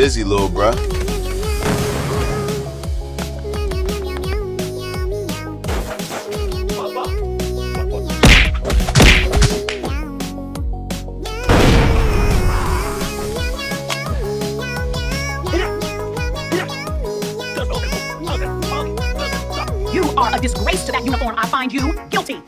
busy, little bruh. You are a disgrace to that uniform. I find you guilty.